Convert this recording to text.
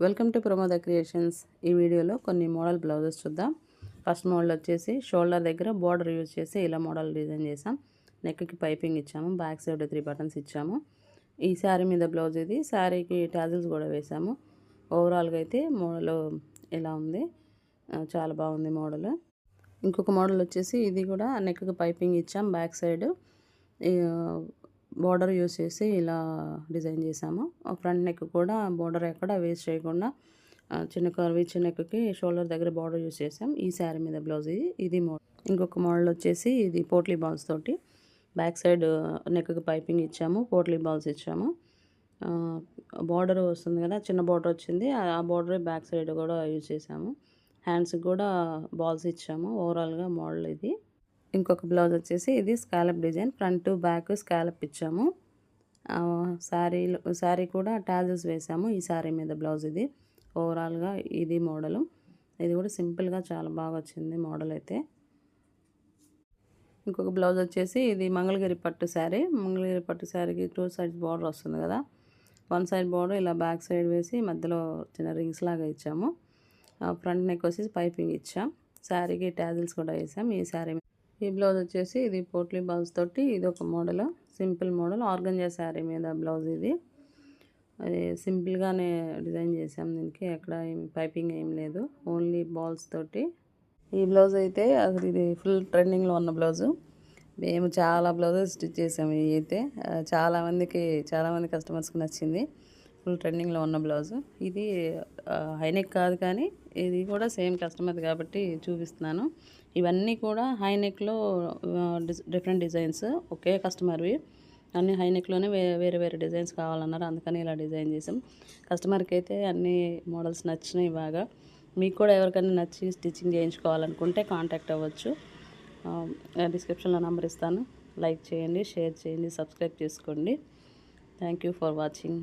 Welcome to Pramoda creations. ఈ వీడియోలో కొన్ని మోడల్ బ్లౌజెస్ చూద్దాం. ఫస్ట్ మోడల్ వచ్చేసి షోల్డర్ దగ్గర బార్డర్ యూజ్ చేసి ఇలా మోడల్ డిజైన్ చేసాం. నెక్కి పైపింగ్ ఇచ్చాము, బ్యాక్ సైడ్ 3 బటన్స్ ఇచ్చాము. ఈ శారీ మీద బ్లౌజ్ ఇది. శారీకి టాజిల్స్ కూడా వేసాము. ఓవరాల్గా అయితే మోడల్ ఇలా ఉంది, చాలా బాగుంది మోడల్. ఇంకొక మోడల్ వచ్చేసి ఇది కూడా నెక్కి పైపింగ్ ఇచ్చాం, బ్యాక్ సైడ్ బార్డర్ యూజ్ చేసి ఇలా డిజైన్ చేసాము. ఫ్రంట్ నెక్ కూడా బార్డర్ ఎక్కడ వేస్ట్ చేయకుండా చిన్న కర్వ్ ఇచ్చిన నెక్కి షోల్డర్ దగ్గర బార్డర్ యూజ్ చేసాం. ఈ శారీ మీద బ్లౌజ్ ఇది మోడల్. ఇంకొక మోడల్ వచ్చేసి ఇది పోట్లీ బాల్స్ తోటి బ్యాక్ సైడ్ నెక్కి పైపింగ్ ఇచ్చాము, పోట్లీ బాల్స్ ఇచ్చాము. బార్డర్ వస్తుంది కదా, చిన్న బార్డర్ వచ్చింది, ఆ బార్డర్ బ్యాక్ సైడ్ కూడా యూజ్ చేసాము. హ్యాండ్స్కి కూడా బాల్స్ ఇచ్చాము. ఓవరాల్గా మోడల్ ఇది. ఇంకొక బ్లౌజ్ వచ్చేసి ఇది scallop design, front back scallop ఇచ్చాము. శారీ కూడా టాజిల్స్ వేసాము. ఈ శారీ మీద బ్లౌజ్ ఇది. ఓవరాల్గా ఇది మోడలు. ఇది కూడా సింపుల్గా చాలా బాగా వచ్చింది మోడల్ అయితే. ఇంకొక బ్లౌజ్ వచ్చేసి ఇది మంగళగిరి పట్టు శారీ. మంగళగిరి పట్టు శారీకి 2 సైడ్స్ బార్డర్ వస్తుంది కదా, 1 సైడ్ బార్డర్ ఇలా బ్యాక్ సైడ్ వేసి మధ్యలో చిన్న రింగ్స్ లాగా ఇచ్చాము. ఫ్రంట్ నెక్ వచ్చేసి పైపింగ్ ఇచ్చాం. శారీకి టాజిల్స్ కూడా వేసాం. ఈ బ్లౌజ్ వచ్చేసి ఇది పోట్లీ బాల్స్ తోటి ఇది ఒక model, simple model organza sari మీద బ్లౌజ్ ఇది. అది సింపుల్గానే డిజైన్ చేసాం. దీనికి ఎక్కడ పైపింగ్ ఏం లేదు, ఓన్లీ బాల్స్ తోటి. ఈ బ్లౌజ్ అయితే అసలు ఇది ఫుల్ ట్రెండింగ్లో ఉన్న బ్లౌజు. మేము చాలా బ్లౌజెస్ స్టిచ్ చేసాము. ఇవి అయితే చాలామంది కస్టమర్స్కి నచ్చింది. ఫుల్ ట్రెండింగ్లో ఉన్న బ్లౌజు ఇది. హైనెక్ కాదు కానీ ఇది కూడా సేమ్ కస్టమర్ కాబట్టి చూపిస్తున్నాను. ఇవన్నీ కూడా హైనెక్లో డిఫరెంట్ డిజైన్స్, ఒకే కస్టమర్వి. అన్ని హైనెక్లోనే వేరే వేరే డిజైన్స్ కావాలన్నారు, అందుకని ఇలా డిజైన్ చేసాం. కస్టమర్కి అయితే అన్ని మోడల్స్ నచ్చినాయి బాగా. మీకు కూడా ఎవరికైనా నచ్చి స్టిచ్చింగ్ చేయించుకోవాలనుకుంటే కాంటాక్ట్ అవ్వచ్చు. డిస్క్రిప్షన్లో నెంబర్ ఇస్తాను. లైక్ చేయండి, షేర్ చేయండి, సబ్స్క్రైబ్ చేసుకోండి. Thank you for watching.